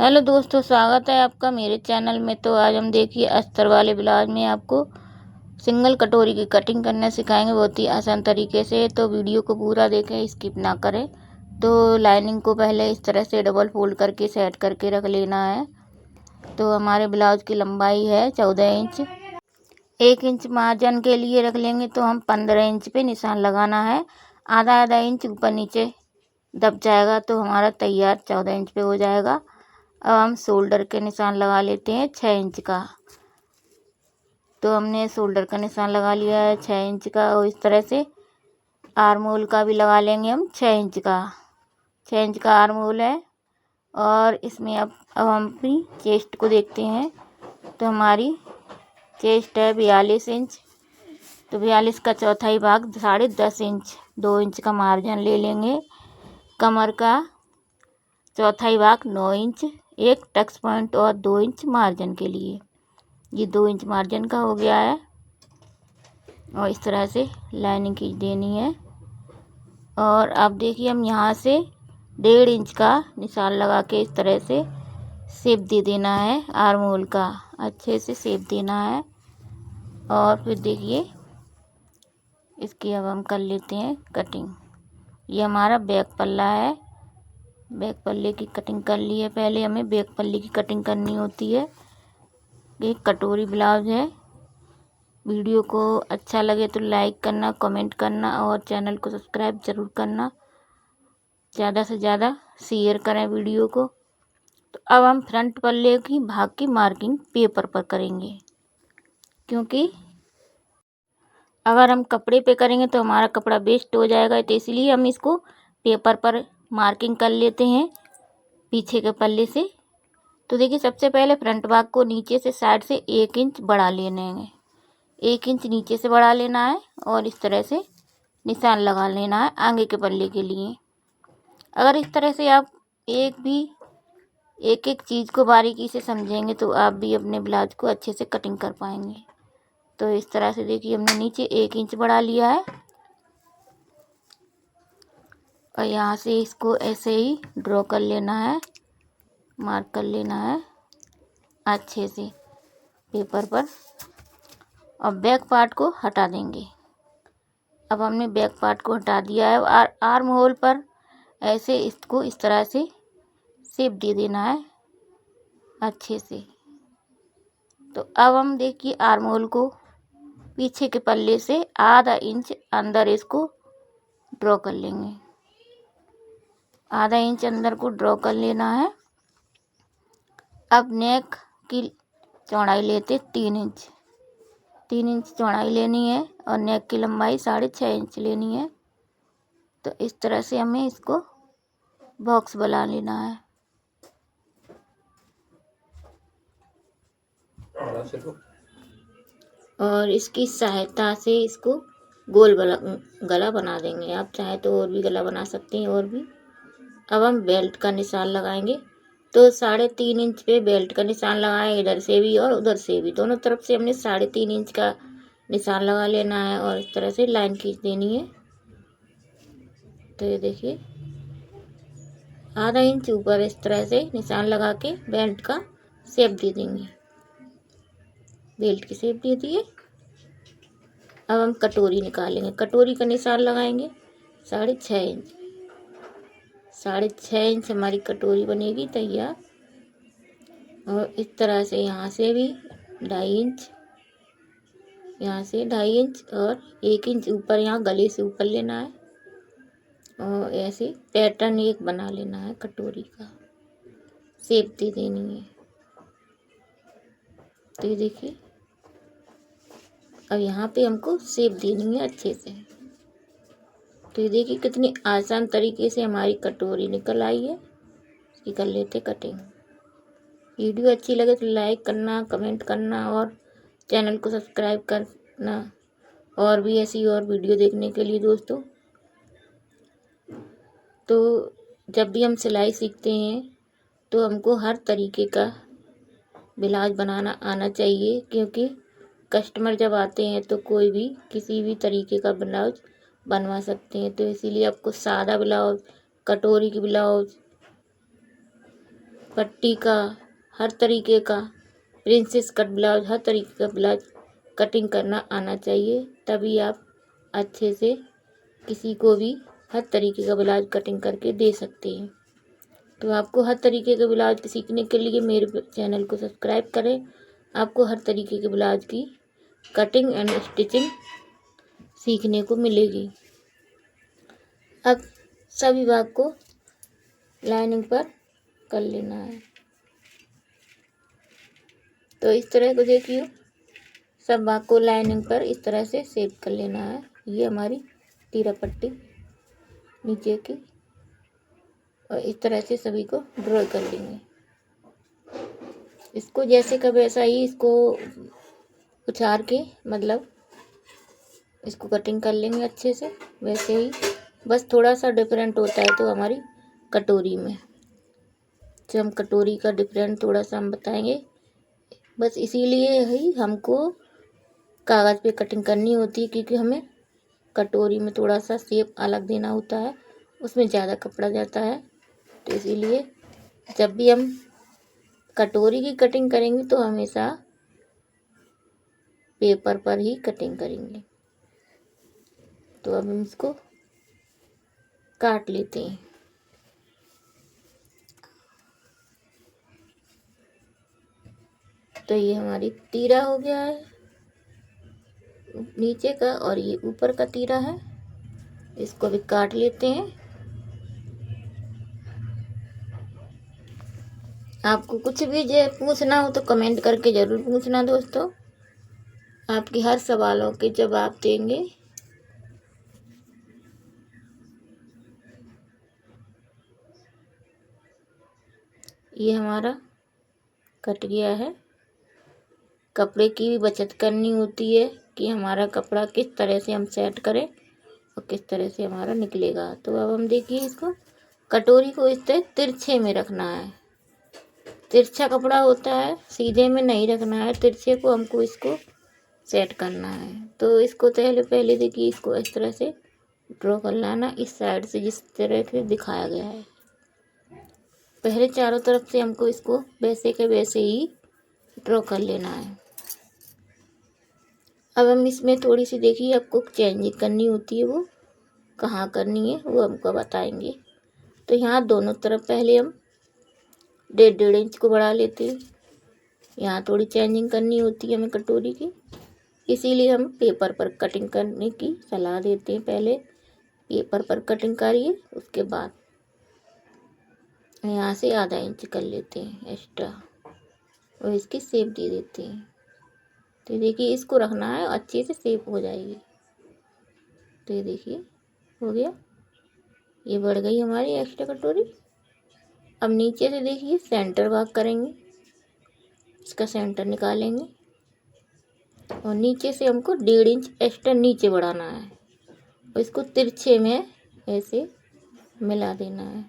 Hello दोस्तों, स्वागत है आपका मेरे चैनल में। तो आज हम देखिए अस्तर वाले ब्लाउज में आपको सिंगल कटोरी की कटिंग करना सिखाएंगे बहुत ही आसान तरीके से। तो वीडियो को पूरा देखें, स्किप ना करें। तो लाइनिंग को पहले इस तरह से डबल फोल्ड करके सेट करके रख लेना है। तो हमारे ब्लाउज की लंबाई है 14 इंच। 1 इंच मार्जिन के लिए रख लेंगे, तो हम 15 इंच पे निशान लगाना है। आधा आधा इंच ऊपर नीचे दब जाएगा तो हमारा तैयार 14 इंच पे हो जाएगा। अब हम शोल्डर के निशान लगा लेते हैं 6 इंच का। तो हमने शोल्डर का निशान लगा लिया है 6 इंच का, और इस तरह से आर्म होल का भी लगा लेंगे हम 6 इंच का। 6 इंच का आर्म होल है। और इसमें अब हम अपनी चेस्ट को देखते हैं। तो हमारी चेस्ट है 42 इंच। तो 42 का चौथाई भाग 10.5 इंच, 2 इंच का मार्जिन ले लेंगे। कमर का चौथाई भाग 9 इंच, एक टक्स पॉइंट और 2 इंच मार्जिन के लिए। ये 2 इंच मार्जिन का हो गया है। और इस तरह से लाइनिंग खींच देनी है। और अब देखिए हम यहाँ से 1.5 इंच का निशान लगा के इस तरह से शेप दे देना है। आर्म होल का अच्छे से शेप देना है। और फिर देखिए इसकी अब हम कर लेते हैं कटिंग। ये हमारा बैक पल्ला है। बैक पल्ले की कटिंग कर ली है। पहले हमें बैक पल्ले की कटिंग करनी होती है। ये कटोरी ब्लाउज है। वीडियो को अच्छा लगे तो लाइक करना, कमेंट करना और चैनल को सब्सक्राइब ज़रूर करना। ज़्यादा से ज़्यादा शेयर करें वीडियो को। तो अब हम फ्रंट पल्ले की भाग की मार्किंग पेपर पर करेंगे, क्योंकि अगर हम कपड़े पे करेंगे तो हमारा कपड़ा वेस्ट हो जाएगा। तो इसलिए हम इसको पेपर पर मार्किंग कर लेते हैं पीछे के पल्ले से। तो देखिए सबसे पहले फ्रंट भाग को नीचे से साइड से 1 इंच बढ़ा लेने हैं। 1 इंच नीचे से बढ़ा लेना है और इस तरह से निशान लगा लेना है आगे के पल्ले के लिए। अगर इस तरह से आप एक एक चीज़ को बारीकी से समझेंगे तो आप भी अपने ब्लाउज को अच्छे से कटिंग कर पाएंगे। तो इस तरह से देखिए हमने नीचे 1 इंच बढ़ा लिया है। और यहाँ से इसको ऐसे ही ड्रॉ कर लेना है, मार्क कर लेना है अच्छे से पेपर पर। और बैक पार्ट को हटा देंगे। अब हमने बैक पार्ट को हटा दिया है। और आर्म होल पर ऐसे इसको इस तरह से शेप दे देना है अच्छे से। तो अब हम देखिए आर्म होल को पीछे के पल्ले से आधा इंच अंदर इसको ड्रॉ कर लेंगे। आधा इंच अंदर को ड्रॉ कर लेना है। अब नेक की चौड़ाई लेते 3 इंच। 3 इंच चौड़ाई लेनी है और नेक की लंबाई 6.5 इंच लेनी है। तो इस तरह से हमें इसको बॉक्स बना लेना है। और इसकी सहायता से इसको गोल गला बना देंगे। आप चाहे तो और भी गला बना सकते हैं और भी। अब हम बेल्ट का निशान लगाएंगे। तो 3.5 इंच पे बेल्ट का निशान लगाएं, इधर से भी और उधर से भी, दोनों तरफ से हमने 3.5 इंच का निशान लगा लेना है और इस तरह से लाइन खींच देनी है। तो ये देखिए आधा इंच ऊपर इस तरह से निशान लगा के बेल्ट का शेप दे देंगे। बेल्ट की शेप दे दिए। अब हम कटोरी निकालेंगे। कटोरी का निशान लगाएंगे 6.5 इंच। 6.5 इंच हमारी कटोरी बनेगी तैयार। और इस तरह से यहाँ से भी 2.5 इंच, यहाँ से 2.5 इंच और 1 इंच ऊपर यहाँ गले से ऊपर लेना है। और ऐसे पैटर्न एक बना लेना है कटोरी का, शेप दे देनी है। तो ये देखिए अब यहाँ पे हमको शेप देनी है अच्छे से। तो ये देखिए कितनी आसान तरीके से हमारी कटोरी निकल आई है। इसकी कर लेते कटिंग। वीडियो अच्छी लगे तो लाइक करना, कमेंट करना और चैनल को सब्सक्राइब करना। और भी ऐसी और वीडियो देखने के लिए दोस्तों। तो जब भी हम सिलाई सीखते हैं तो हमको हर तरीके का ब्लाउज बनाना आना चाहिए, क्योंकि कस्टमर जब आते हैं तो कोई भी किसी भी तरीके का ब्लाउज बनवा सकते हैं। तो इसीलिए आपको सादा ब्लाउज, कटोरी की ब्लाउज, पट्टी का, हर तरीके का प्रिंसेस कट ब्लाउज, हर तरीके का ब्लाउज कटिंग करना आना चाहिए, तभी आप अच्छे से किसी को भी हर तरीके का ब्लाउज कटिंग करके दे सकते हैं। तो आपको हर तरीके के ब्लाउज सीखने के लिए मेरे चैनल को सब्सक्राइब करें। आपको हर तरीके के ब्लाउज की कटिंग एंड स्टिचिंग सीखने को मिलेगी। अब सभी भाग को लाइनिंग पर कर लेना है। तो इस तरह को देखिए, सब भाग को लाइनिंग पर इस तरह से सेट कर लेना है। ये हमारी तीरा पट्टी नीचे की, और इस तरह से सभी को ड्रॉ कर लेंगे। इसको जैसे का वैसा ही इसको उछाड़ के, मतलब इसको कटिंग कर लेंगे अच्छे से वैसे ही। बस थोड़ा सा डिफरेंट होता है तो हमारी कटोरी में, जो हम कटोरी का डिफरेंट थोड़ा सा हम बताएंगे। बस इसीलिए ही हमको कागज़ पे कटिंग करनी होती है, क्योंकि हमें कटोरी में थोड़ा सा शेप अलग देना होता है, उसमें ज़्यादा कपड़ा जाता है। तो इसीलिए जब भी हम कटोरी की कटिंग करेंगे तो हमेशा पेपर पर ही कटिंग करेंगे। तो अब हम इसको काट लेते हैं। तो ये हमारी तीरा हो गया है नीचे का, और ये ऊपर का तीरा है। इसको भी काट लेते हैं। आपको कुछ भी जो पूछना हो तो कमेंट करके ज़रूर पूछना दोस्तों, आपके हर सवालों के जवाब देंगे। ये हमारा कट गया है। कपड़े की भी बचत करनी होती है कि हमारा कपड़ा किस तरह से हम सेट करें और किस तरह से हमारा निकलेगा। तो अब हम देखिए, इसको कटोरी को इस तरह तिरछे में रखना है। तिरछा कपड़ा होता है, सीधे में नहीं रखना है, तिरछे को हमको इसको सेट करना है। तो इसको पहले देखिए, इसको इस तरह से ड्रॉ कर लाना, इस साइड से जिस तरह से दिखाया गया है। पहले चारों तरफ से हमको इसको वैसे के वैसे ही ड्रॉ कर लेना है। अब हम इसमें थोड़ी सी देखिए, आपको चेंजिंग करनी होती है, वो कहाँ करनी है वो हमको बताएंगे। तो यहाँ दोनों तरफ पहले हम 1.5 इंच को बढ़ा लेते हैं। यहाँ थोड़ी चेंजिंग करनी होती है हमें कटोरी की, इसीलिए हम पेपर पर कटिंग करने की सलाह देते हैं। पहले पेपर पर कटिंग करिए, उसके बाद यहाँ से आधा इंच कर लेते हैं एक्स्ट्रा, और इसकी शेप दे देते हैं। तो देखिए, इसको रखना है, अच्छे से शेप हो जाएगी। तो ये देखिए हो गया, ये बढ़ गई हमारी एक्स्ट्रा कटोरी। अब नीचे से देखिए सेंटर भाग करेंगे, इसका सेंटर निकालेंगे, और नीचे से हमको 1.5 इंच एक्स्ट्रा नीचे बढ़ाना है, और इसको तिरछे में ऐसे मिला देना है,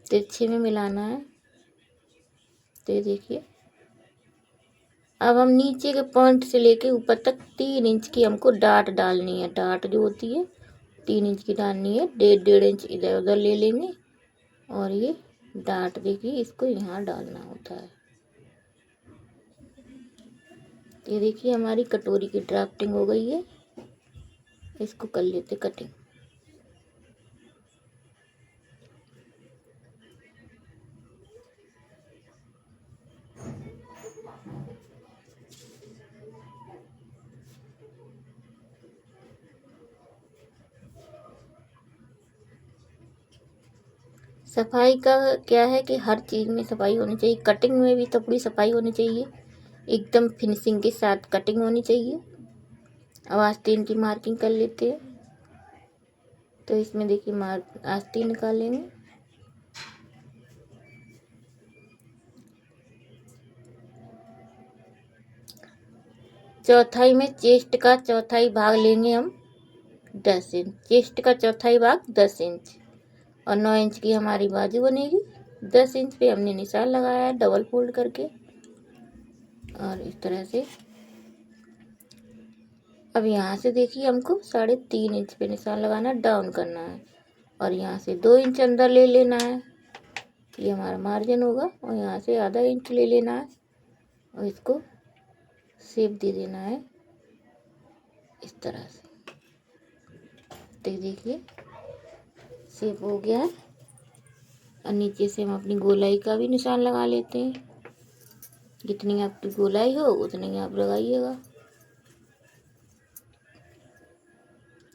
तिरछे में मिलाना है। तो ये देखिए, अब हम नीचे के पॉइंट से लेके ऊपर तक 3 इंच की हमको डाट डालनी है। डाट जो होती है 3 इंच की डालनी है, 1.5 इंच इधर उधर ले लेंगे, और ये डाट देखिए इसको यहाँ डालना होता है। ये देखिए हमारी कटोरी की ड्राफ्टिंग हो गई है। इसको कर लेते कटिंग। सफाई का क्या है कि हर चीज़ में सफाई होनी चाहिए, कटिंग में भी थोड़ी सफाई होनी चाहिए, एकदम फिनिशिंग के साथ कटिंग होनी चाहिए। अब आस्तीन की मार्किंग कर लेते हैं। तो इसमें देखिए आस्तीन निकालेंगे। चौथाई में चेस्ट का चौथाई भाग लेंगे हम 10 इंच, चेस्ट का चौथाई भाग 10 इंच, और 9 इंच की हमारी बाजू बनेगी। 10 इंच पे हमने निशान लगाया है डबल फोल्ड करके, और इस तरह से। अब यहाँ से देखिए हमको 3.5 इंच पे निशान लगाना, डाउन करना है, और यहाँ से 2 इंच अंदर ले लेना है। ये हमारा मार्जिन होगा और यहाँ से आधा इंच ले लेना है और इसको शेप दे देना है इस तरह से। तो देखिए शेप हो गया है। और नीचे से हम अपनी गोलाई का भी निशान लगा लेते हैं। जितनी आपकी गोलाई हो उतनी आप लगाइएगा।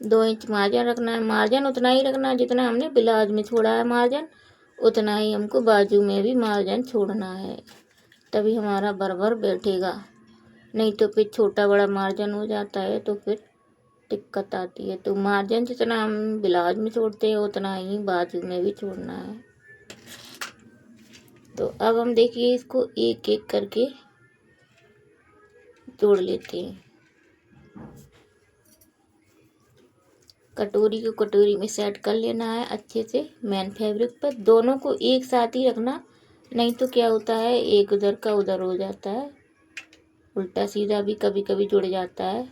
2 इंच मार्जिन रखना है। मार्जिन उतना ही रखना है जितना हमने ब्लाउज में छोड़ा है मार्जिन, उतना ही हमको बाजू में भी मार्जिन छोड़ना है, तभी हमारा बराबर बैठेगा। नहीं तो फिर छोटा बड़ा मार्जिन हो जाता है तो फिर दिक्कत आती है। तो मार्जिन जितना हम ब्लाउज में छोड़ते हैं उतना ही बाजू में भी छोड़ना है। तो अब हम देखिए इसको एक एक करके जोड़ लेते हैं। कटोरी को कटोरी में सेट कर लेना है अच्छे से मेन फैब्रिक पर। दोनों को एक साथ ही रखना, नहीं तो क्या होता है एक उधर का उधर हो जाता है, उल्टा सीधा भी कभी कभी जुड़ जाता है।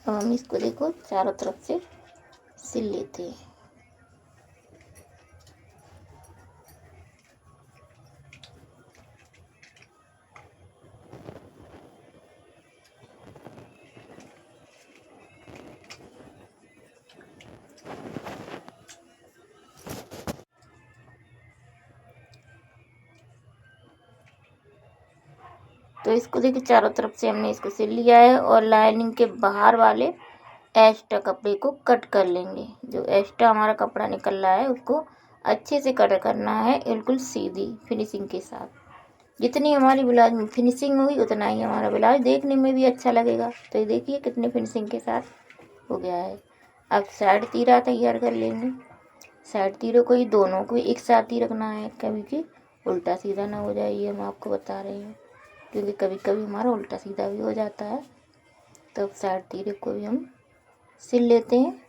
अब हम इसको देखो चारों तरफ से सिल लेते हैं। तो इसको देखिए चारों तरफ से हमने इसको सिल लिया है और लाइनिंग के बाहर वाले एक्स्ट्रा कपड़े को कट कर लेंगे। जो एक्स्ट्रा हमारा कपड़ा निकल रहा है उसको अच्छे से कट करना है, बिल्कुल सीधी फिनिशिंग के साथ। जितनी हमारी ब्लाउज में फिनिशिंग होगी उतना ही हमारा ब्लाउज देखने में भी अच्छा लगेगा। तो ये देखिए कितने फिनिशिंग के साथ हो गया है। अब साइड तीरा तैयार कर लेंगे। साइड तीरों को ही दोनों को एक साथ ही रखना है, कभी कि उल्टा सीधा ना हो जाए, ये हम आपको बता रहे हैं, क्योंकि कभी कभी हमारा उल्टा सीधा भी हो जाता है। तो अब साइड तीरे को भी हम सिल लेते हैं।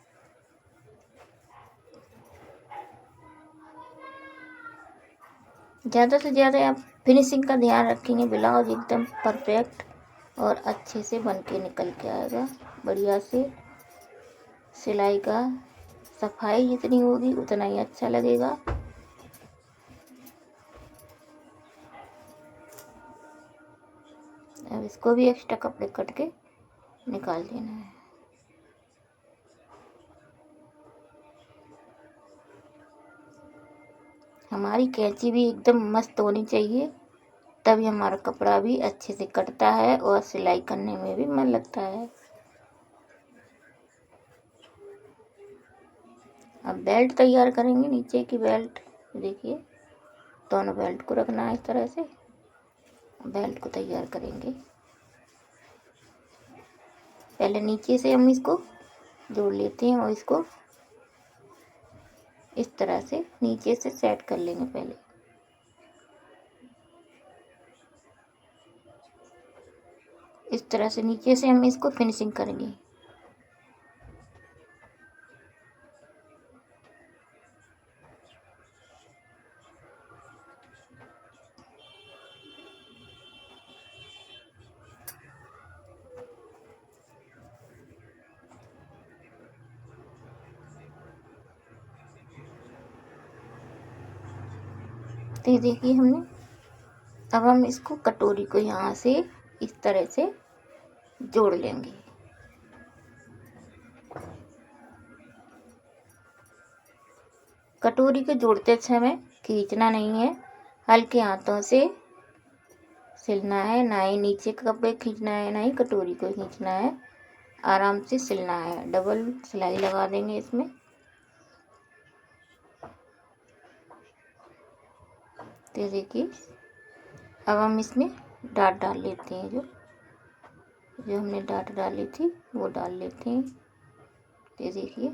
ज़्यादा से ज़्यादा आप फिनिशिंग का ध्यान रखेंगे, ब्लाउज एकदम परफेक्ट और अच्छे से बन के निकल के आएगा बढ़िया से। सिलाई का सफाई जितनी होगी उतना ही अच्छा लगेगा। अब इसको भी एक्स्ट्रा कपड़े कट के निकाल देना है। हमारी कैंची भी एकदम मस्त होनी चाहिए, तभी हमारा कपड़ा भी अच्छे से कटता है और सिलाई करने में भी मन लगता है। अब बेल्ट तैयार करेंगे, नीचे की बेल्ट देखिए, दोनों बेल्ट को रखना है इस तरह से। बेल्ट को तैयार करेंगे, पहले नीचे से हम इसको जोड़ लेते हैं और इसको इस तरह से नीचे से सेट कर लेंगे। पहले इस तरह से नीचे से हम इसको फिनिशिंग करेंगे। तो ये देखिए हमने, अब हम इसको कटोरी को यहाँ से इस तरह से जोड़ लेंगे। कटोरी को जोड़ते समय खींचना नहीं है, हल्के हाथों से सिलना है, ना ही नीचे का कपड़े खींचना है ना ही कटोरी को खींचना है, आराम से सिलना है। डबल सिलाई लगा देंगे इसमें। तो देखिए अब हम इसमें डाट डाल लेते हैं, जो हमने डाट डाली थी वो डाल लेते हैं। ये देखिए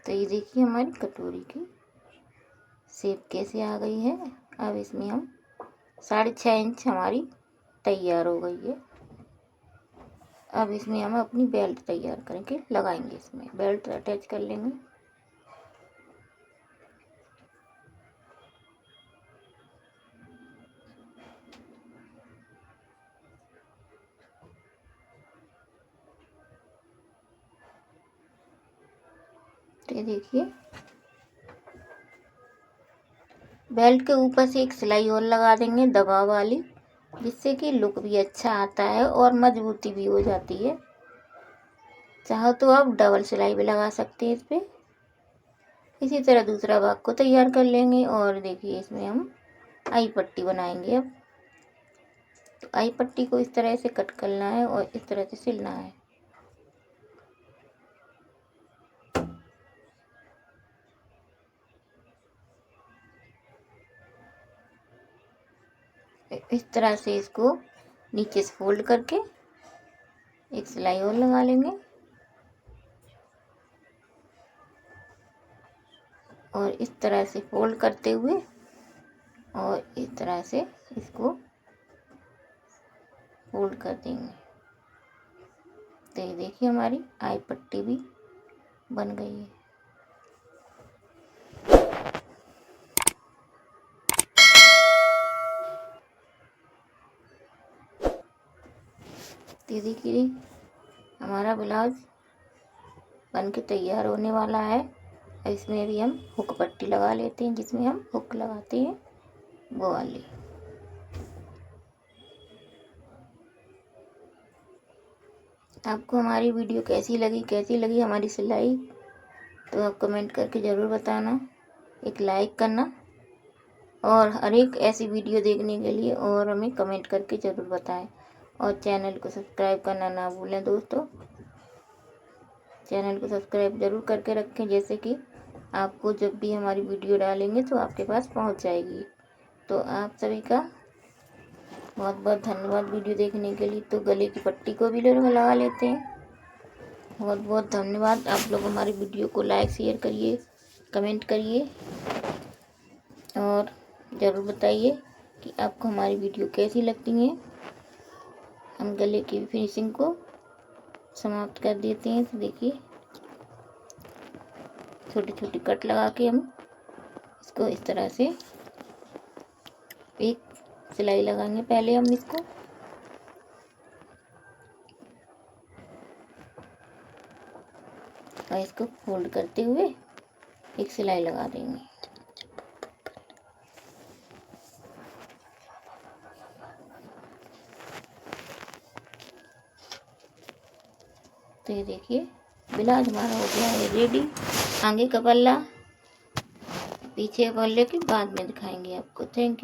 तो ये देखिए हमारी कटोरी की शेप कैसे आ गई है। अब इसमें हम 6.5 इंच हमारी तैयार हो गई है। अब इसमें हम अपनी बेल्ट तैयार करके लगाएंगे, इसमें बेल्ट अटैच कर लेंगे। ये देखिए बेल्ट के ऊपर से एक सिलाई और लगा देंगे दबाव वाली, जिससे कि लुक भी अच्छा आता है और मजबूती भी हो जाती है। चाहो तो आप डबल सिलाई भी लगा सकते हैं इस पर। इसी तरह दूसरा भाग को तैयार कर लेंगे और देखिए इसमें हम आई पट्टी बनाएंगे। अब तो आई पट्टी को इस तरह से कट करना है और इस तरह से सिलना है। इस तरह से इसको नीचे से फोल्ड करके एक सिलाई और लगा लेंगे और इस तरह से फोल्ड करते हुए और इस तरह से इसको फोल्ड कर देंगे। तो ये देखिए हमारी आई पट्टी भी बन गई है। तो देखिए हमारा ब्लाउज बन के तैयार होने वाला है। इसमें भी हम हुक पट्टी लगा लेते हैं, जिसमें हम हुक लगाते हैं वो वाली। आपको हमारी वीडियो कैसी लगी हमारी सिलाई, तो आप कमेंट करके ज़रूर बताना, एक लाइक करना और हर एक ऐसी वीडियो देखने के लिए और हमें कमेंट करके ज़रूर बताएं। और चैनल को सब्सक्राइब करना ना भूलें दोस्तों। चैनल को सब्सक्राइब ज़रूर करके रखें, जैसे कि आपको जब भी हमारी वीडियो डालेंगे तो आपके पास पहुंच जाएगी। तो आप सभी का बहुत बहुत धन्यवाद वीडियो देखने के लिए। तो गले की पट्टी को भी लगा लेते हैं। बहुत बहुत धन्यवाद। आप लोग हमारी वीडियो को लाइक शेयर करिए, कमेंट करिए और ज़रूर बताइए कि आपको हमारी वीडियो कैसी लगती है। हम गले की फिनिशिंग को समाप्त कर देते हैं। तो देखिए छोटी छोटी कट लगा के हम इसको इस तरह से एक सिलाई लगाएंगे। पहले हम इसको और इसको फोल्ड करते हुए एक सिलाई लगा देंगे। तो ये देखिए ब्लाउज हमारा हो गया है रेडी। आगे का पल्ला पीछे पल्ले के बाद में दिखाएंगे आपको। Thank you.